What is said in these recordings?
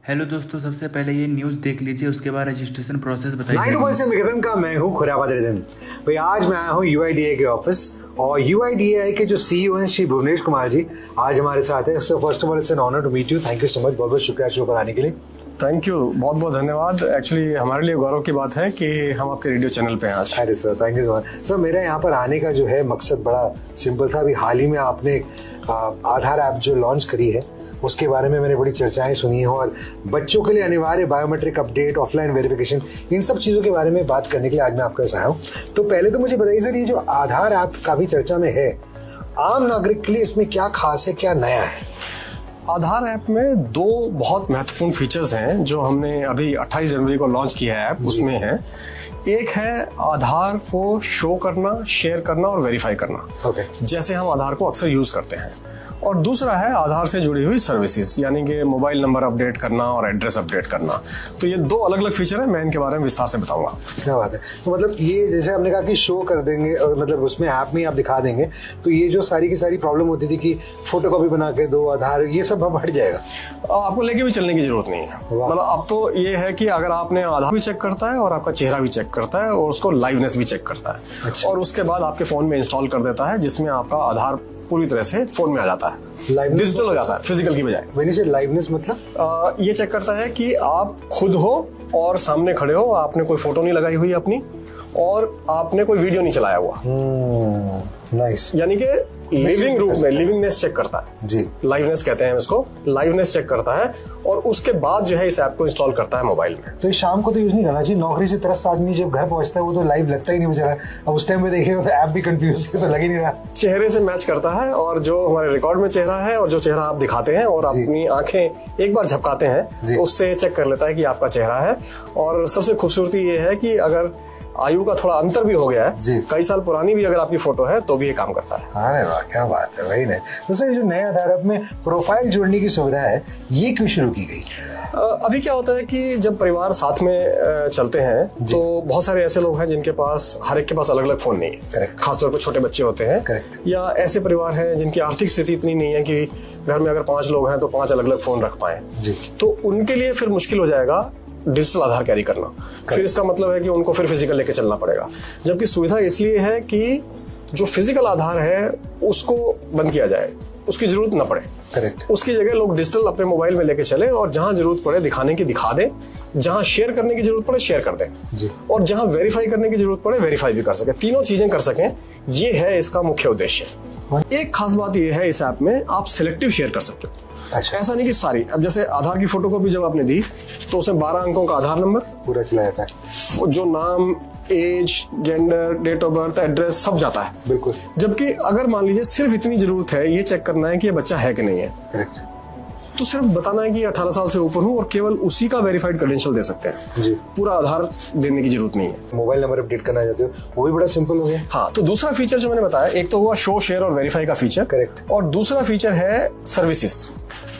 Hello दोस्तों, सबसे पहले ये न्यूज़ देख लीजिए, उसके बाद रजिस्ट्रेशन प्रोसेस बताइए। 9 का मैं हूँ खुराबाद रिदन भाई। आज मैं आया हूँ UIDAI के ऑफिस और UIDAI के जो CEO हैं श्री भुवनेश कुमार जी आज हमारे साथ हैं। So first of all it's an honour to meet you. Thank you so much, बहुत बहुत शुक्रिया शो पर आने के लिए। थैंक यू, बहुत बहुत धन्यवाद। एक्चुअली हमारे लिए गौरव की बात है कि हम आपके रेडियो चैनल पे हैं आज। अरे sir, thank you so much. Sir, मेरा यहाँ पर आने का जो है मकसद बड़ा सिंपल था। अभी हाल ही में आपने आधार ऐप जो लॉन्च करी है उसके बारे में मैंने बड़ी चर्चाएं सुनी हैं और बच्चों के लिए अनिवार्य बायोमेट्रिक अपडेट, ऑफलाइन वेरिफिकेशन, इन सब चीज़ों के बारे में बात करने के लिए आज मैं आपके पास आया हूँ। तो पहले तो मुझे बताइए सर, ये जो आधार ऐप काफ़ी चर्चा में है, आम नागरिक के लिए इसमें क्या खास है, क्या नया है? आधार ऐप में दो बहुत महत्वपूर्ण फीचर्स हैं जो हमने अभी 28 जनवरी को लॉन्च किया है ऐप। उसमें है, एक है आधार को शो करना, शेयर करना और वेरीफाई करना। जैसे हम आधार को अक्सर यूज करते हैं। और दूसरा है आधार से जुड़ी हुई सर्विसेज, यानी कि मोबाइल नंबर अपडेट करना और एड्रेस अपडेट करना। तो ये दो अलग अलग फीचर है, मैं इनके बारे में विस्तार से बताऊंगा। क्या बात है। तो मतलब ये जैसे आपने कहा कि शो कर देंगे और मतलब उसमें ऐप में आप दिखा देंगे, तो ये जो सारी की सारी प्रॉब्लम होती थी कि फोटो कॉपी बना के दो आधार, ये सब अब हट जाएगा। आपको लेके भी चलने की जरूरत नहीं है। मतलब अब तो ये है कि अगर आपने आधार भी चेक करता है और आपका चेहरा भी चेक करता है और उसको लाइवनेस भी चेक करता है। अच्छा। और उसके बाद आपके फोन में इंस्टॉल कर देता है, जिसमें आपका आधार पूरी तरह से फोन में आ जाता है, डिजिटल हो जाता है फिजिकल की बजाय। लाइवनेस मतलब ये चेक करता है कि आप खुद हो और सामने खड़े हो, आपने कोई फोटो नहीं लगाई हुई अपनी और आपने कोई वीडियो नहीं चलाया हुआ। नाइस। यानी कि लिविंग रूप में लिविंगनेस चेक करता है जी, लाइवनेस कहते हैं इसको। लाइवनेस चेक करता है और उसके बाद जो है इस ऐप को इंस्टॉल करता है मोबाइल में। तो शाम को तो यूज नहीं करना चाहिए। नौकरी से त्रस्त आदमी जब घर पहुंचता है वो तो लाइव लगता ही नहीं बेचारा। अब उस टाइम में देखेगा तो ऐप भी कंफ्यूज तो लग ही नहीं रहा। चेहरे से मैच करता है और जो हमारे रिकॉर्ड में चेहरा है और जो चेहरा आप दिखाते हैं और अपनी आंखें एक बार झपकाते हैं तो उससे चेक कर लेता है कि आपका चेहरा है। और सबसे खूबसूरती ये है कि अगर आयु का थोड़ा अंतर भी हो गया है, कई साल पुरानी भी अगर आपकी फोटो है तो भी ये काम करता है। अरे वाह, क्या बात है, वही नहीं। तो सर, ये जो नया आधार ऐप में प्रोफाइल जोड़ने की सुविधा है, ये क्यों शुरू की गई? अभी क्या होता है कि जब परिवार साथ में चलते हैं तो बहुत सारे ऐसे लोग हैं जिनके पास हर एक के पास अलग अलग फोन नहीं है। खासतौर पर छोटे बच्चे होते हैं या ऐसे परिवार हैं जिनकी आर्थिक स्थिति इतनी नहीं है कि घर में अगर 5 लोग हैं तो 5 अलग अलग फोन रख पाए। तो उनके लिए फिर मुश्किल हो जाएगा डिजिटल आधार कैरी करना। फिर इसका मतलब है कि उनको फिर फिजिकल लेके चलना पड़ेगा। जबकि सुविधा इसलिए है कि जो फिजिकल आधार है उसको बंद किया जाए, उसकी जरूरत ना पड़े। करेक्ट। उसकी जगह लोग डिजिटल अपने मोबाइल में लेके चले और जहां जरूरत पड़े दिखाने की दिखा दें, जहां शेयर करने की जरूरत पड़े शेयर कर दें जी। और जहां वेरीफाई करने की जरूरत पड़े वेरीफाई भी कर सके। तीनों चीजें कर सकें, ये है इसका मुख्य उद्देश्य। एक खास बात यह है इस ऐप में, आप सिलेक्टिव शेयर कर सकते हो। अच्छा। ऐसा नहीं कि सारी। अब जैसे आधार की फोटो कॉपी जब आपने दी तो उसमें 12 अंकों का आधार नंबर पूरा चला जाता है, जो नाम, age, gender, date of birth, address सब जाता है। बिल्कुल। जबकि अगर मान लीजिए सिर्फ इतनी जरूरत है ये चेक करना है कि ये बच्चा है कि नहीं है, करेक्ट, तो सिर्फ बताना है कि 18 साल से ऊपर हूं और केवल उसी का वेरीफाइड क्रेडेंशियल दे सकते हैं जी। पूरा आधार देने की जरूरत नहीं है। मोबाइल नंबर अपडेट करना चाहते हो वो भी बड़ा सिंपल हो गया। हाँ, तो दूसरा फीचर जो मैंने बताया, एक तो हुआ शो, शेयर और वेरीफाई का फीचर, करेक्ट, और दूसरा फीचर है सर्विसेज,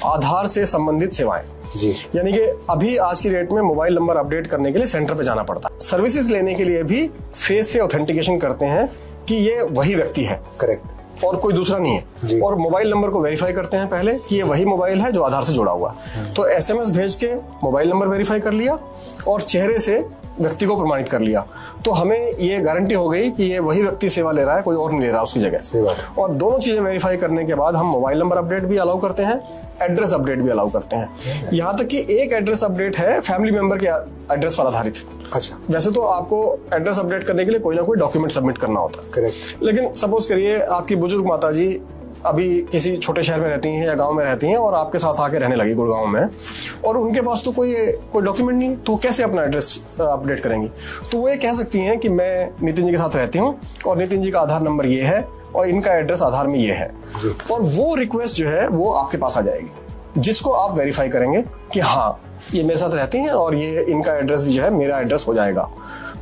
आधार से संबंधित सेवाएं जी। यानी कि अभी आज की डेट में मोबाइल नंबर अपडेट करने के लिए सेंटर पे जाना पड़ता है। सर्विसेज लेने के लिए भी फेस से ऑथेंटिकेशन करते हैं कि ये वही व्यक्ति है, करेक्ट, और कोई दूसरा नहीं है। और मोबाइल नंबर को वेरीफाई करते हैं पहले कि ये वही मोबाइल है जो आधार से जुड़ा हुआ है। तो SMS भेज के मोबाइल नंबर वेरीफाई कर लिया और चेहरे से व्यक्ति को प्रमाणित कर लिया, तो हमें ये गारंटी हो गई कि ये वही व्यक्ति सेवा ले रहा है, कोई और नहीं ले रहा उसकी जगह। और दोनों चीजें वेरीफाई करने के बाद हम मोबाइल नंबर अपडेट भी अलाउ करते हैं, एड्रेस अपडेट भी अलाउ करते हैं। यहाँ तक कि एक एड्रेस अपडेट है फैमिली मेंबर के एड्रेस पर आधारित। अच्छा। वैसे तो आपको एड्रेस अपडेट करने के लिए कोई ना कोई डॉक्यूमेंट सबमिट करना होता है, करेक्ट। लेकिन सपोज करिए आपकी बुजुर्ग माता जी अभी किसी छोटे शहर में रहती हैं या गांव में रहती हैं और आपके साथ आके रहने लगी गुड़गांव में, और उनके पास तो कोई डॉक्यूमेंट नहीं, तो कैसे अपना एड्रेस अपडेट करेंगी? तो वो ये कह सकती हैं कि मैं नितिन जी के साथ रहती हूँ और नितिन जी का आधार नंबर ये है और इनका एड्रेस आधार में ये है, और वो रिक्वेस्ट जो है वो आपके पास आ जाएगी, जिसको आप वेरीफाई करेंगे कि हाँ ये मेरे साथ रहती हैं और ये इनका एड्रेस भी जो है मेरा एड्रेस हो जाएगा।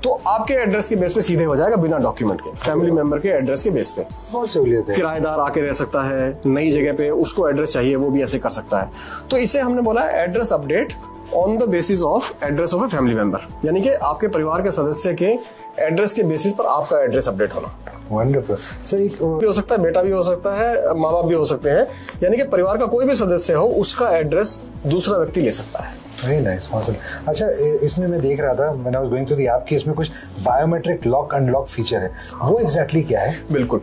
तो आपके एड्रेस के बेस पे सीधे हो जाएगा, बिना डॉक्यूमेंट के, फैमिली मेंबर के एड्रेस के बेस पे। बहुत सहूलियत है। किराएदार आके रह सकता है, नई जगह पे उसको एड्रेस चाहिए वो भी ऐसे कर सकता है। तो इसे हमने बोला address update on the basis of address of a family member, यानी कि आपके परिवार के सदस्य के एड्रेस के बेसिस पर आपका एड्रेस अपडेट होना। वंडरफुल। सर, भी हो सकता है, बेटा भी हो सकता है, माँ बाप भी हो सकते हैं, यानी कि परिवार का कोई भी सदस्य हो उसका एड्रेस दूसरा व्यक्ति ले सकता है। Very nice, awesome. अच्छा, इसमें मैं देख रहा था when I was going through the app कि इसमें कुछ बायोमेट्रिक लॉक अनलॉक फीचर है, वो एग्जैक्टली क्या है? बिल्कुल,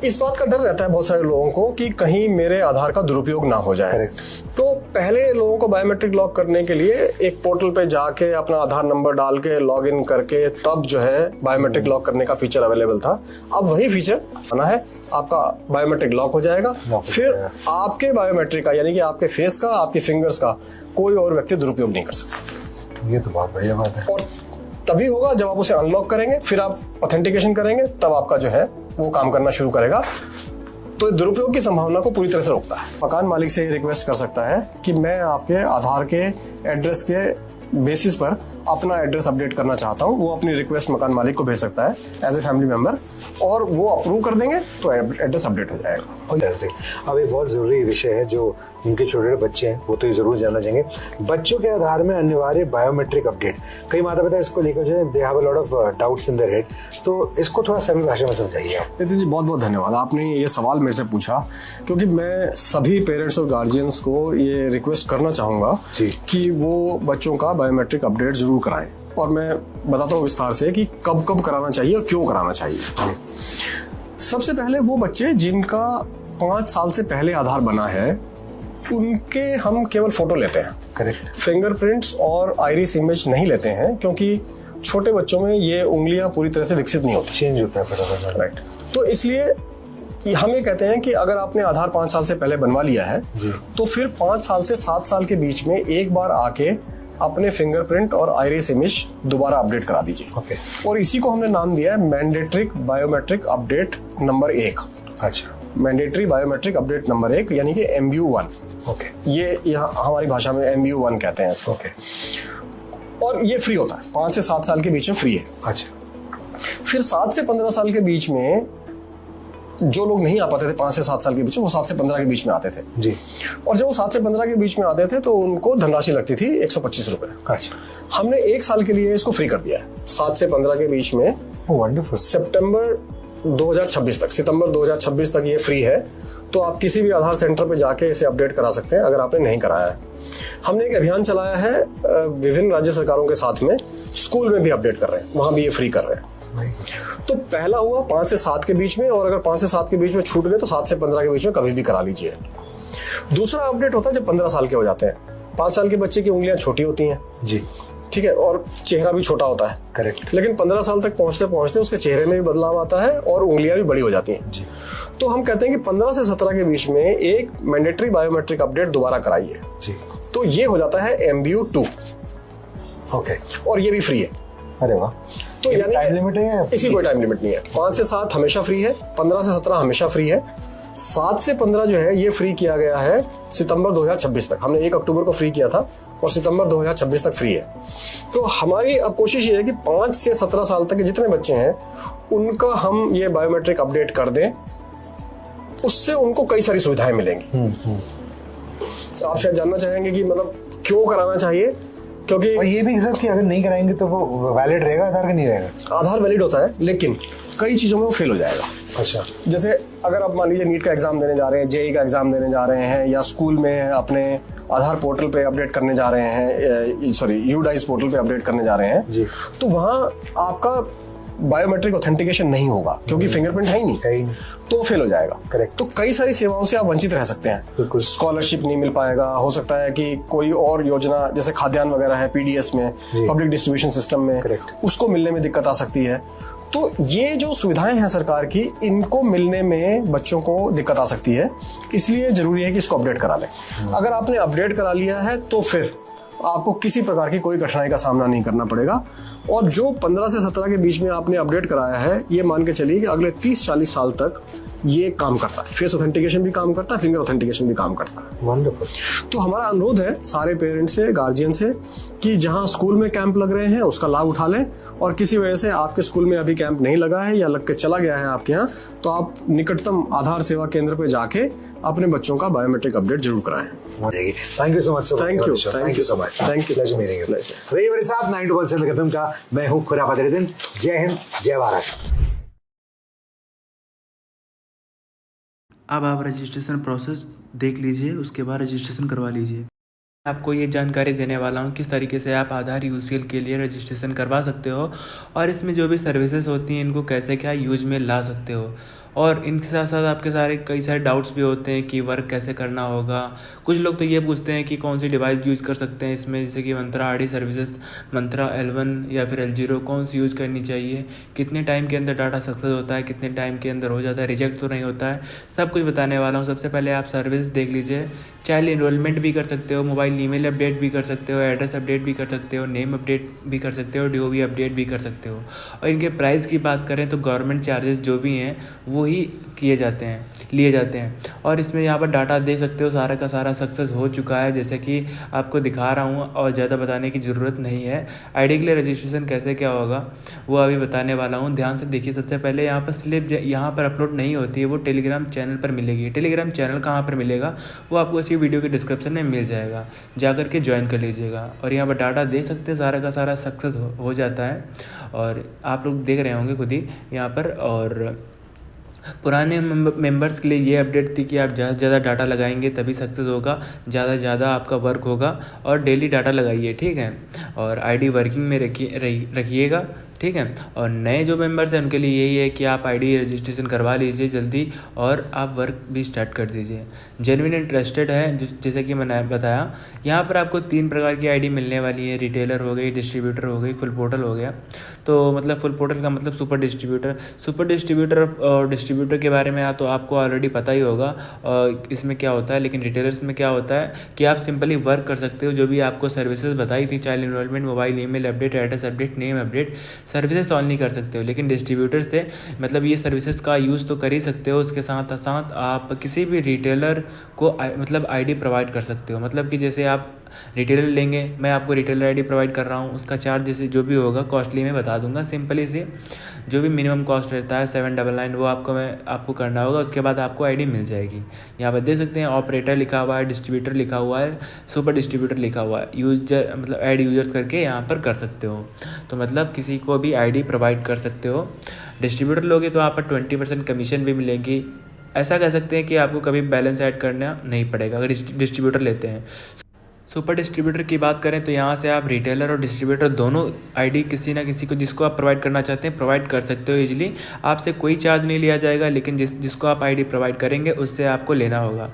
इस बात का डर रहता है बहुत सारे लोगों को कि कहीं मेरे आधार का दुरुपयोग ना हो जाए। करेक्ट। तो पहले लोगों को बायोमेट्रिक लॉक करने के लिए एक पोर्टल पे जाके अपना आधार नंबर डाल के लॉग इन करके तब जो है बायोमेट्रिक लॉक करने का फीचर अवेलेबल था। अब वही फीचर आना है, आपका बायोमेट्रिक लॉक हो जाएगा, फिर आपके बायोमेट्रिक का यानी कि आपके फेस का, आपके फिंगर्स का कोई और व्यक्ति दुरुपयोग नहीं कर सकता। ये तो बहुत बढ़िया बात है। और तभी होगा जब आप उसे अनलॉक करेंगे, फिर आप ऑथेंटिकेशन करेंगे, तब आपका जो है वो काम करना शुरू करेगा। तो दुरुपयोग की संभावना को पूरी तरह से रोकता है। मकान मालिक से रिक्वेस्ट कर सकता है कि मैं आपके आधार के एड्रेस के बेसिस पर अपना एड्रेस अपडेट करना चाहता हूँ। वो अपनी रिक्वेस्ट मकान मालिक को भेज सकता है एज ए फैमिली मेंबर, और वो अप्रूव कर देंगे तो एड्रेस अपडेट हो जाएगा। अब एक बहुत जरूरी विषय है जो उनके छोटे बच्चे हैं वो तो ये जरूर जानना चाहेंगे, बच्चों के आधार में अनिवार्य बायोमेट्रिक अपडेट। कई माता पिता इसको लेकर जो है they have a lot of doubts in their head, तो इसको थोड़ा सरल भाषा में समझाइए आप। नितिन जी, बहुत बहुत धन्यवाद, आपने ये सवाल मेरे से पूछा, क्योंकि मैं सभी पेरेंट्स और गार्जियंस को ये रिक्वेस्ट करना चाहूँगा कि वो बच्चों का बायोमेट्रिक अपडेट जरूर कराएं। और मैं बताता हूँ विस्तार से कि कब कब कराना चाहिए और क्यों कराना चाहिए। सबसे पहले वो बच्चे जिनका 5 साल से पहले आधार बना है उनके हम केवल फोटो लेते हैं। करेक्ट। फिंगरप्रिंट्स और आइरिस इमेज नहीं लेते हैं, क्योंकि छोटे बच्चों में ये उंगलियां पूरी तरह से विकसित नहीं होती, चेंज होता है फटाफट। राइट। तो इसलिए हम ये कहते हैं कि अगर आपने आधार 5 साल से पहले बनवा लिया है तो फिर 5 साल से 7 साल के बीच में एक बार आके अपने फिंगरप्रिंट और आइरिस इमेज दोबारा अपडेट करा दीजिए। ओके। और इसी को हमने नाम दिया है मैंडेटरी बायोमेट्रिक अपडेट नंबर 1। अच्छा, मैंडेटरी बायोमेट्रिक अपडेट नंबर 1 यानी कि MBU1। ओके। ये यहाँ हमारी भाषा में MBU1 कहते हैं इसको। ओके। और ये फ्री होता है, 5 से 7 साल के बीच में फ्री है। अच्छा। फिर 7 से 15 साल के बीच में जो लोग नहीं आ पाते थे 5 से 7 साल के बीच में, वो 7 से 15 के बीच में आते थे जी। और जब वो 7 से 15 के बीच में आते थे तो उनको धनराशि लगती थी 125 रुपए। अच्छा। हमने 1 साल के लिए इसको फ्री कर दिया है। 7 से 15 के बीच में वंडरफुल। सितंबर 2026 तक ये फ्री है। तो आप किसी भी आधार सेंटर पे जाके इसे अपडेट करा सकते हैं अगर आपने नहीं कराया है। हमने एक अभियान चलाया है विभिन्न राज्य सरकारों के साथ में, स्कूल में भी अपडेट कर रहे हैं, वहां भी ये फ्री कर रहे हैं। तो पहला हुआ 5 से 7 के बीच में, और अगर 5 से 7 के बीच में छूट गए तो 7 से 15 के बीच में कभी भी करा लीजिए। दूसरा अपडेट होता है जब 15 साल के हो जाते हैं। 5 साल के बच्चे की उंगलियां छोटी होती हैं जी, ठीक है, और चेहरा भी छोटा होता है। करेक्ट। लेकिन 15 साल तक पहुंचते पहुंचते उसके चेहरे में भी बदलाव आता है और उंगलियां भी बड़ी हो जाती हैं जी। तो हम कहते हैं कि 15 से 17 के बीच में एक मैंडेटरी बायोमेट्रिक अपडेट दोबारा कराइए जी। तो ये हो जाता है MBU2। ओके। और ये भी फ्री है। अरे वाह। तो यानी टाइम लिमिट है? इसी कोई टाइम लिमिट नहीं है। 5 से 7 हमेशा फ्री है, 15 से 17 हमेशा फ्री है, 7 से 15 जो है ये फ्री किया गया है सितंबर 2026 तक। हमने 1 अक्टूबर को फ्री किया था और सितंबर 2026 तक फ्री है। तो हमारी अब कोशिश ये है कि 5 से 17 साल तक के जितने बच्चे हैं उनका हम ये बायोमेट्रिक अपडेट कर दें, उससे उनको कई सारी सुविधाएं मिलेंगी। आप शायद जानना चाहेंगे कि मतलब क्यों कराना चाहिए, क्योंकि और ये भी सर कि अगर नहीं कराएंगे तो वो वैलिड रहेगा आधार का, नहीं रहेगा? आधार वैलिड होता है लेकिन कई चीजों में वो फेल हो जाएगा। अच्छा। जैसे अगर आप मान लीजिए नीट का एग्जाम देने जा रहे हैं, JEE का एग्जाम देने जा रहे हैं, या स्कूल में अपने आधार पोर्टल पे अपडेट करने जा रहे हैं, सॉरी UDICE पोर्टल पे अपडेट करने जा रहे हैं जी। तो वहाँ आपका बायोमेट्रिक ऑथेंटिकेशन नहीं होगा क्योंकि फिंगरप्रिंट है ही नहीं, तो फेल हो जाएगा। करेक्ट। तो कई सारी सेवाओं से आप वंचित रह सकते हैं। बिल्कुल। स्कॉलरशिप नहीं मिल पाएगा, हो सकता है कि कोई और योजना जैसे खाद्यान्न वगैरह है PDS में, पब्लिक डिस्ट्रीब्यूशन सिस्टम में, उसको मिलने में दिक्कत आ सकती है। तो ये जो सुविधाएं हैं सरकार की, इनको मिलने में बच्चों को दिक्कत आ सकती है, इसलिए जरूरी है कि इसको अपडेट करा लें। अगर आपने अपडेट करा लिया है तो फिर आपको किसी प्रकार की कोई कठिनाई का सामना नहीं करना पड़ेगा। और जो 15 से 17 के बीच में आपने अपडेट कराया है, ये मान के चलिए कि अगले 30-40 साल तक ये काम करता है। फेस ऑथेंटिकेशन भी काम करता है, फिंगर ऑथेंटिकेशन भी काम करता है। वंडरफुल। तो हमारा अनुरोध है सारे पेरेंट्स से, गार्जियन से, कि जहां स्कूल में कैंप लग रहे हैं उसका लाभ उठा लें, और किसी वजह से आपके स्कूल में अभी कैंप नहीं लगा है या लग के चला गया है आपके यहाँ, तो आप निकटतम आधार सेवा केंद्र पे जाके अपने बच्चों का बायोमेट्रिक अपडेट जरूर कराएं। Thank you so much. Thank you so much. Thank you. Pleasure meeting you. रही मेरे साथ 927 FM का, मैं हूँ खुराफात रिदिन। जय हिंद, जय भारत। अब आप रजिस्ट्रेशन प्रोसेस देख लीजिए, उसके बाद रजिस्ट्रेशन करवा लीजिए। आपको ये जानकारी देने वाला हूँ किस तरीके से आप आधार यूसीएल के लिए रजिस्ट्रेशन करवा सकते हो और इसमें जो भी सर्विसेज होती हैं इनको कैसे क्या यूज में ला सकते हो। और इनके साथ साथ आपके कई सारे डाउट्स भी होते हैं कि वर्क कैसे करना होगा। कुछ लोग तो ये पूछते हैं कि कौन सी डिवाइस यूज़ कर सकते हैं इसमें, जैसे कि मंत्रा आरडी सर्विसेज, मंत्रा L1 या फिर L0 कौन सी यूज़ करनी चाहिए, कितने टाइम के अंदर डाटा सक्सेस होता है, कितने टाइम के अंदर हो जाता है, रिजेक्ट तो नहीं होता है, सब कुछ बताने वाला हूँ। सबसे पहले आप सर्विस देख लीजिए। चाइल्ड इनरोलमेंट भी कर सकते हो, मोबाइल ईमेल अपडेट भी कर सकते हो, एड्रेस अपडेट भी कर सकते हो, नेम अपडेट भी कर सकते हो, DOB अपडेट भी कर सकते हो। और इनके प्राइस की बात करें तो गवर्नमेंट चार्जेस जो भी हैं वो ही लिए जाते हैं। और इसमें यहाँ पर डाटा देख सकते हो, सारा का सारा सक्सेस हो चुका है जैसे कि आपको दिखा रहा हूँ और ज़्यादा बताने की ज़रूरत नहीं है। आईडी के लिए रजिस्ट्रेशन कैसे क्या होगा वो अभी बताने वाला हूँ, ध्यान से देखिए। सबसे पहले यहाँ पर स्लिप यहाँ पर अपलोड नहीं होती है, वो टेलीग्राम चैनल पर मिलेगी। टेलीग्राम चैनल कहाँ पर मिलेगा वो आपको इसी वीडियो के डिस्क्रिप्शन में मिल जाएगा, जाकर के ज्वाइन कर लीजिएगा। और यहाँ पर डाटा देख सकते हैं, सारा का सारा सक्सेस हो जाता है और आप लोग देख रहे होंगे खुद ही यहाँ पर। और पुराने मेंबर्स के लिए ये अपडेट थी कि आप ज़्यादा से ज़्यादा डाटा लगाएंगे तभी सक्सेस होगा, ज़्यादा से ज़्यादा आपका वर्क होगा और डेली डाटा लगाइए, ठीक है। और आईडी वर्किंग में रखिएगा, ठीक है। और नए जो मेंबर्स हैं उनके लिए यही है कि आप आईडी रजिस्ट्रेशन करवा लीजिए जल्दी और आप वर्क भी स्टार्ट कर दीजिए। जेन्युइन एंड ट्रस्टेड है जैसे कि मैंने बताया। यहाँ पर आपको 3 प्रकार की आईडी मिलने वाली है, रिटेलर हो गई, डिस्ट्रीब्यूटर हो गई, फुल पोर्टल हो गया। तो मतलब फुल पोर्टल का मतलब सुपर डिस्ट्रीब्यूटर और डिस्ट्रीब्यूटर के बारे में तो आपको ऑलरेडी पता ही होगा इसमें क्या होता है। लेकिन रिटेलर्स में क्या होता है कि आप सिंपली वर्क कर सकते हो, जो भी आपको सर्विसेज बताई थी, child enrolment, mobile email update, address update, name update, services on नहीं कर सकते हो। लेकिन डिस्ट्रीब्यूटर से मतलब ये सर्विसेज का यूज़ तो कर ही सकते हो, उसके साथ साथ आप किसी भी रिटेलर को मतलब आईडी प्रोवाइड कर सकते हो। मतलब कि जैसे आप रिटेलर लेंगे, मैं आपको रिटेलर आईडी प्रोवाइड कर रहा हूँ, उसका चार्ज जैसे जो भी होगा कॉस्टली मैं बता दूंगा। सिंपली से जो भी मिनिमम कॉस्ट रहता है 799 वो आपको करना होगा, उसके बाद आपको आईडी मिल जाएगी। यहाँ पर देख सकते हैं ऑपरेटर लिखा हुआ है, डिस्ट्रीब्यूटर लिखा हुआ है, सुपर डिस्ट्रीब्यूटर लिखा हुआ है। यूजर मतलब ऐड यूजर्स करके यहाँ पर कर सकते हो, तो मतलब किसी को भी आईडी प्रोवाइड कर सकते हो। डिस्ट्रीब्यूटर लोगे तो आप पर 20% कमीशन भी मिलेगी। ऐसा कह सकते हैं कि आपको कभी बैलेंस ऐड करना नहीं पड़ेगा अगर डिस्ट्रीब्यूटर लेते हैं। सुपर डिस्ट्रीब्यूटर की बात करें तो यहाँ से आप रिटेलर और डिस्ट्रीब्यूटर दोनों आईडी किसी ना किसी को जिसको आप प्रोवाइड करना चाहते हैं प्रोवाइड कर सकते हो इजीली। आपसे कोई चार्ज नहीं लिया जाएगा, लेकिन जिसको आप आईडी प्रोवाइड करेंगे उससे आपको लेना होगा,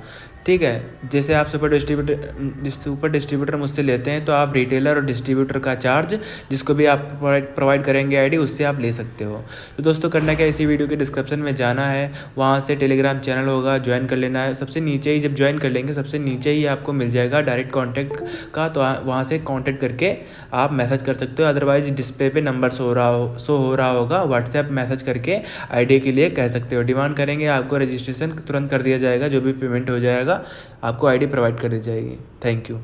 ठीक है। जैसे आप सुपर डिस्ट्रीब्यूटर मुझसे लेते हैं तो आप रिटेलर और डिस्ट्रीब्यूटर का चार्ज जिसको भी आप प्रोवाइड करेंगे आईडी उससे आप ले सकते हो। तो दोस्तों करना क्या, इसी वीडियो के डिस्क्रिप्शन में जाना है, वहाँ से टेलीग्राम चैनल होगा, ज्वाइन कर लेना है। सबसे नीचे ही जब ज्वाइन कर लेंगे सबसे नीचे ही आपको मिल जाएगा डायरेक्ट कॉन्टैक्ट का, तो वहाँ से कॉन्टैक्ट करके आप मैसेज कर सकते हो। अदरवाइज डिस्प्ले पे नंबर शो हो रहा होगा, व्हाट्सएप मैसेज करके आईडी के लिए कह सकते हो। डिमांड करेंगे आपको रजिस्ट्रेशन तुरंत कर दिया जाएगा, जो भी पेमेंट हो जाएगा आपको आईडी प्रोवाइड कर दी जाएगी। Thank you.